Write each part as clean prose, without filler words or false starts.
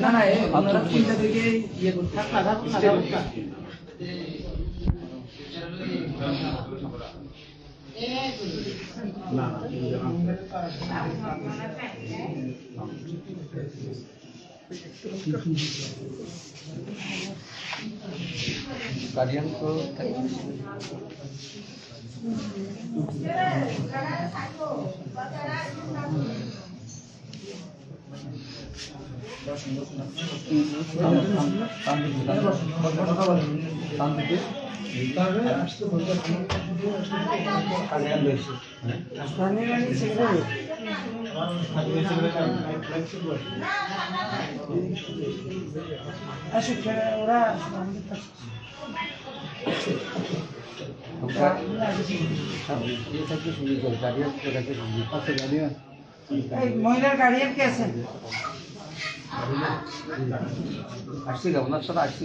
না না আপনারা চিন্তা থেকে ইয়ে করতে গার্ডিয়ান তো ওরা মহিলার গার্ডিয়ান কে আছেন? আসছি গা ওনার সাথে আসছি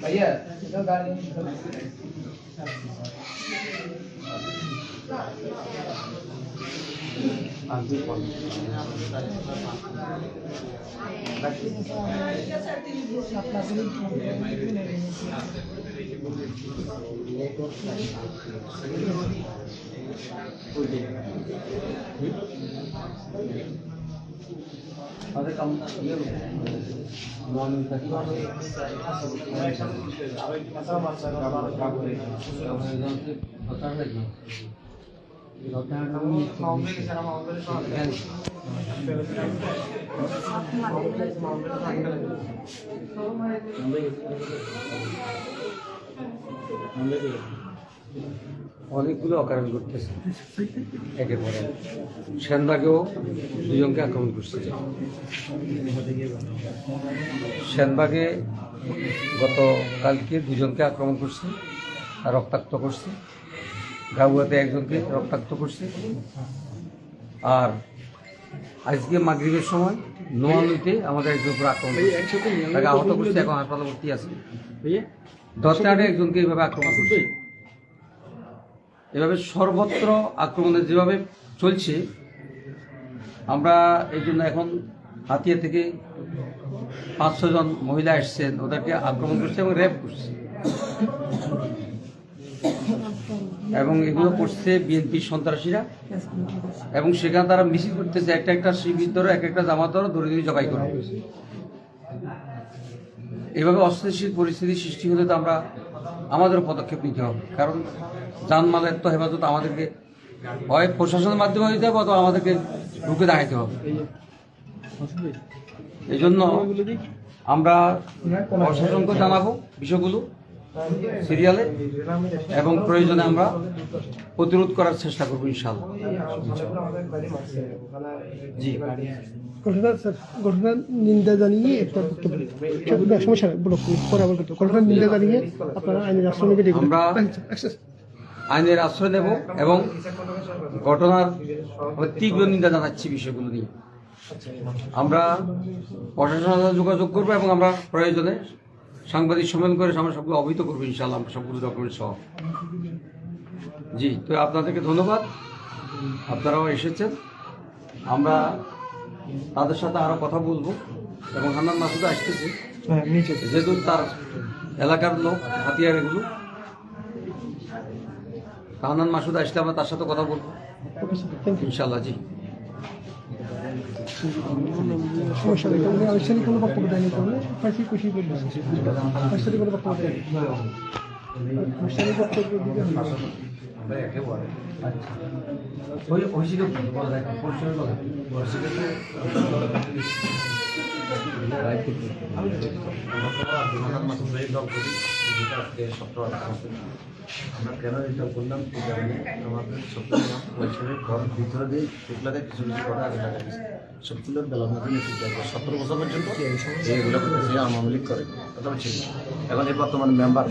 ভাইয়া আমাদের কাম অনেকগুলো অকারণ করতেছে একে পরে সেনবাগেও দুজনকে আক্রমণ করছে। সেনবাগে গতকালকে দুজনকে আক্রমণ করছে আর রক্তাক্ত করছে। গাউয়াতে একজনকে রক্তাক্ত করছে। আর আজকে মাগরিবের সময় নোয়ালুতে আমাদের একজন উপর আক্রমণ তাকে আহত করছে, এখন হাসপাতালে ভর্তি আছে। 10টায় একজনকে এইভাবে আক্রমণ করছে। এভাবে সর্বত্র আক্রমণের যেভাবে চলছে, আমরা এই জন্য এখন হাতিয়া থেকে 5-6 জন মহিলা এসছেন, ওদেরকে আক্রমণ করছে এবং রেপ করছে। এবং এগুলো করছে বিএনপি সন্ত্রাসীরা। এবং সেখানে তারা মিছিল করতেছে, একটা শিবির ধরো, একটা জামাত ধরো, ধরে ধরে জবাই করে। এইভাবে অস্থিতিশীল পরিস্থিতি সৃষ্টি হলে তো আমাদের পদক্ষেপ নিতে হবে, কারণ জানমালের তো হেফাজত আমাদেরকে হয় প্রশাসনের মাধ্যমে দিতে হবে অথবা আমাদেরকে ঢুকে দেখাইতে হবে। এই জন্য আমরা প্রশাসনকে জানাবো বিষয়গুলো সিরিয়ালে, এবং প্রয়োজনে আমরা প্রতিরোধ করার চেষ্টা করবো ইনশাআল্লাহ। জি, ঘটনার নিন্দা জানিয়ে একটা বক্তব্য সমস্যা ঘটনার নিন্দা জানিয়ে আপনারা আইনের আশ্রয় নেবে। আমরা আইনের আশ্রয় নেব এবং ঘটনার তীব্র নিন্দা জানাচ্ছি। বিষয়গুলো নিয়ে আমরা প্রশাসনের সাথে যোগাযোগ করবো এবং আমরা প্রয়োজনে সাংবাদিক সম্মেলন করে আমরা সবগুলো অবহিত করবো ইনশাআল্লাহ, আমরা সবগুলো ডকুমেন্ট সহ। জি, তো আপনাদেরকে ধন্যবাদ, আপনারাও এসেছেন। আমরা তাদের সাথে আরও কথা বলবো এবং হান্নান মাসুদ আসতেছে, যেহেতু তার এলাকার লোক হাতিয়ার এগুলো। হান্নান মাসুদ আসলে আমরা তার সাথে কথা বলবো ইনশাআল্লাহ। জি, আনুষ্ঠানিক কোনো বক্তব্য দেয়নি, খুশি করবেন আনুষ্ঠানিক কোনো বক্তব্য দেয়নি, আনুষ্ঠানিক বক্তব্য আমরা কেন এটা করলাম আমাদের সবগুলো বছরের ঘর ভিতরে দিয়ে সেগুলোতে কিছু কিছু কথা আগে লাগা গেছে। সবগুলোর বেলার 17 বছর পর্যন্ত এগুলো করতেছে আওয়ামী লীগ করে কথা বলছি। এখন এই বর্তমানে মেম্বার,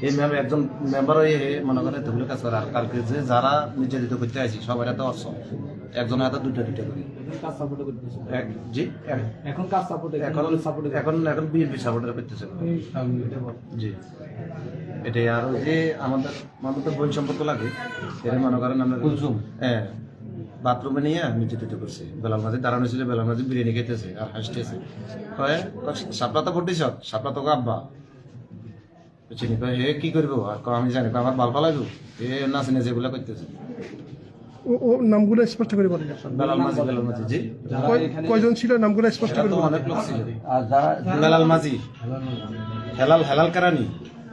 এই একজন মেম্বার হয়ে মনে করে এতগুলো কাজ করে। আর কালকে যে যারা নির্যাতিত করতে আসি সবাই তো অসম একজনের হাতে দুইটা দুইটা করে। কাজ সাপোর্ট করতেছে জি এখন কাজ সাপোর্ট এখন এখন বিএনপি সাপোর্টার করতেছে জি। এটাই আর ওই যে আমাদের বোন সম্পর্ক লাগে এর মনে করেন আমরা কুলসুম। হ্যাঁ বাথরুমে নিয়ে নিচে টিতে করছে, বেলাল মাঝে দাঁড়ানো ছিল, বেলাল মাঝে বিরিয়ানি খেতেছে আর হাসতেছে, কয়ে সাপলা তো পড়তেছ, সাপলা তো আব্বা চিনি, কয়ে হে কি করবো আর আমি জানি আমার ভাল পালাইবো, এ নাচে নাচে এগুলো করতেছে। ও নামগুলো স্পষ্ট করে বলেন। বেলাল মাঝি জি কয়জন ছিল নামগুলো স্পষ্ট এরা করে তো বলেন। অনেক লোক ছিল। আর যারা বেলাল মাঝি, হেলাল কারানি,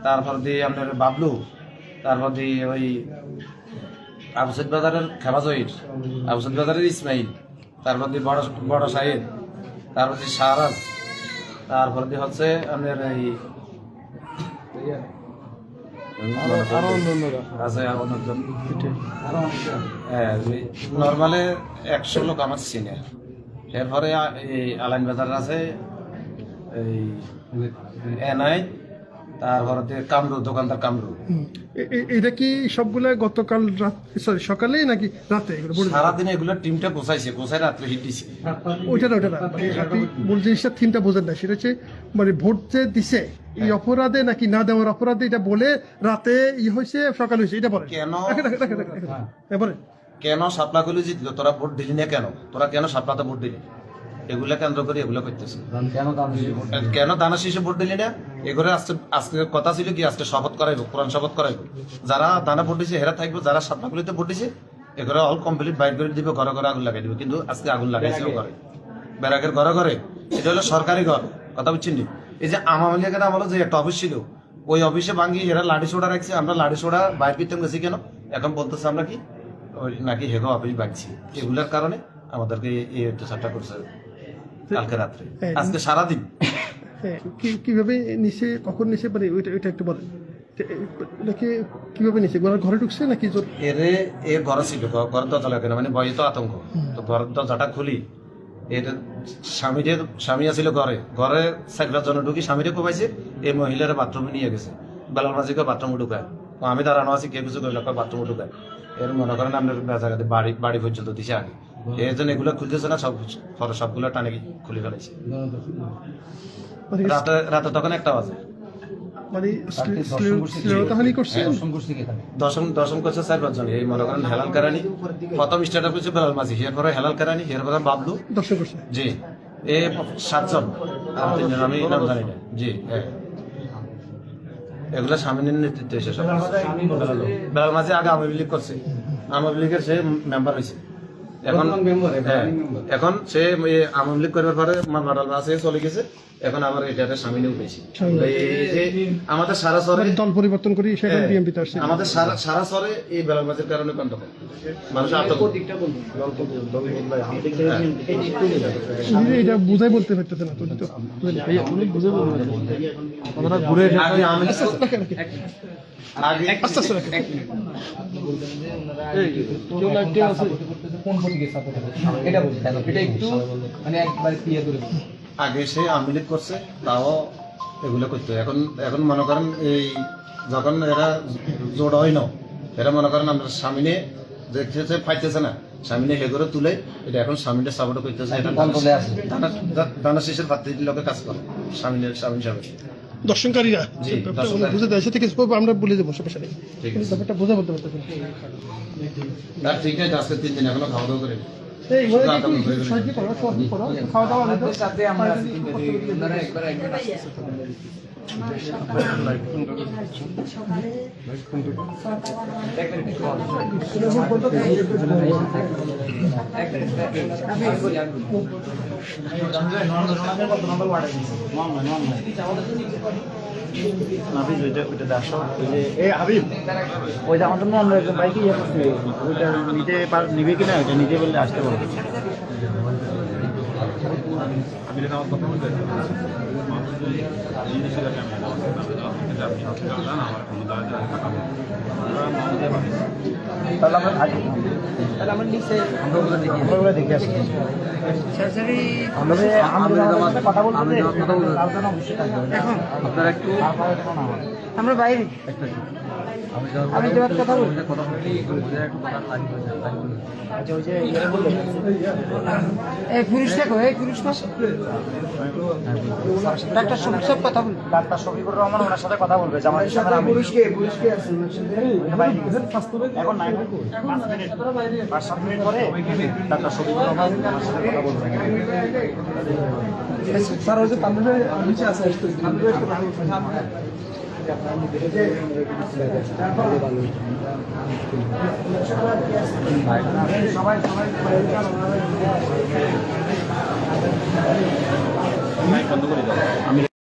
তারপর দিয়ে আপনার বাবলু, তারপর দিয়ে ওই আবুসেদ বাজারের খেবাজহির, আবুসেদ বাজারের ইসমাইল, তারপর দিয়ে বড় সাহেব, তারপর দিয়ে শাহরাজ, তারপর দিয়ে হচ্ছে আপনার এই আছে আর অন্যজন। নর্মালে 100 লোক আমার সিনিয়র। এরপরে এই আলাইন বাজার আছে এই এনআই, তারপরে কামরু, দোকানদার কামরু। এটা কি সবগুলা গতকাল রাত সকালে নাকি রাতে? সারাদিন এগুলো টিমটা গোছায় রাত্রে হিট দিছে। ওইটা না আপনি মূল জিনিসটা থিমটা বোঝেন না, সেটা হচ্ছে মানে ভোট যে দিছে এই অপরাধে নাকি না দেওয়ার অপরাধে এটা বলে রাতে হয়েছে সকাল হয়েছে এটা বলে কেন এবারে কেন সাপলা গুলো জিতলো, তোরা ভোট দিলি না কেন, তোরা কেন সাপলাতে ভোট দিলি, এগুলা কেন্দ্র করে এগুলো করতেছে। কেন দানা শীষে ভোট দিলি না, এগুলো আজকে কথা ছিল কি আজকে শপথ করাইবো, কোরআন শপথ করাইবো, যারা দানা ভোট দিছে হেরা থাকবে, যারা সাপলাগুলিতে ভোট দিছে এগুলো অল কমপ্লিট বাইর করে দিবে, ঘরে ঘরে আগুন লাগাই দিবে। কিন্তু আজকে আগুন লাগাইছে ঘরে, ব্যারাকের ঘরে ঘরে, এটা হলো সরকারি ঘর, কথা বুঝছেন। এই যে আওয়ামী লীগের আমলে যে একটা অফিস ছিল, ওই অফিসে ভাঙি এরা লাঠি সোড়া রাখছে, আমরা লাঠি সোড়া বাইর করতে গেছি কেন, এখন বলতেছে আমরা কি ওই নাকি হেগো অফিস ভাঙছি, এগুলোর কারণে আমাদেরকে এই অত্যাচারটা করছে কালকে রাত্রে, আজকে সারাদিন। কিভাবে নিচে কখন নিচে মানে ওইটা একটু বলেন, এটাকে কিভাবে নিচে ঘরে ঢুকছে নাকি জোর? এরে এ ঘরে ছিল, ঘরের দরজা লাগে না, মানে ভয়ে তো আতঙ্ক, তো ঘরের দরজাটা খুলি, এর স্বামী আছিল ঘরে, ঘরে 4 জন ঢুকি স্বামীরে কোপাইছে, এই মহিলার বাথরুমে নিয়ে গেছে, বেলাল মাঝিকে বাথরুমে ঢুকায়, আমি দাঁড়ানো আছি, কে কিছু করলে বাথরুমে ঢুকায়, এর মনে করেন আপনার বেজাগাতে বাড়ি পর্যন্ত দিছে আগে, এই জন্য এগুলো খুলতেছে না, সবগুলো টানে খুলে ফেলাইছে। রাতে তখন 1টা বাজে, মানে শ্লীলতাহানি করছে। দশম করছে 4-5 জন, এই মনে করেন হেলাল কারানি, প্রথম স্টার্ট করছে বেলাল মাঝি, এরপরে হেলাল কারানি, এরপরে বাবলু, দর্শন করছে জি, এ 7 জন আর 3 জন, আমি নাম জানি না জি। এগুলো স্বামীর নেতৃত্বে এসে সব বেলাল মাঝি আগে আওয়ামী লীগ করছে, আওয়ামী লীগের সে মেম্বার হয়েছে, এখন সে আওয়ামী লীগ করার পরে মাডাল আছে চলে গেছে, এখন আবার এটাতে সামিনে উঠেছি। আমাদের সারা শহরে দল পরিবর্তন করি সেটা বিএনপিতে আসছে, আমাদের সারা শহরে এই বেলাল মাঝির কারণে কন্টক মানুষ এটা বুঝাই বলতে পারতেছে না, আগে সে আওয়ামী লীগ করছে, তাও এগুলো করতো। এখন মনে করেন এই যখন এরা জোট হয় না, এরা মনে করেন আমরা সামনে দেখতেছে পাইতেছে না, সামনে হেগরে তুলে এটা এখন সামনে সাপোর্ট করতেছে, দানা শীষের প্রার্থীর লোকে কাজ করে স্বামী সাহেব দর্শনকারীরা বুঝে দেয়, থেকে আমরা বলে দেবো সমস্যা নেই, ব্যাপারটা বোঝা বলতে পারতেছেন। ঠিক আছে, আজকে 3 দিন এখনো খাওয়া দাওয়া করে খাওয়া দাওয়া আমাদের মনে হয় বাইকে ইয়ে করছে, ওইটা নিবে কিনা ওইটা নিজে বললে আসতে পারবে। তাহলে আমরা নিচে আমরা দেখে আসছি, কথা বলতে এখন আপনারা একটু আমরা বাইরে আমি তোমার কথা বলি। আচ্ছা ওই যে ইয়ে বললেন এই পুরুষ দেখো, এই পুরুষ ডাক্তার সব কথা বলি। ডাক্তার শফিকুর রহমান ওনার সাথে কথা বলবে জামাতের সাথে আমি এখন নাই 5-7 মিনিট পরে ডাক্তার শফিকুর রহমান ওনার সাথে কথা বলবে। স্যার ওই যে তামিলের নিচে আছে সবাই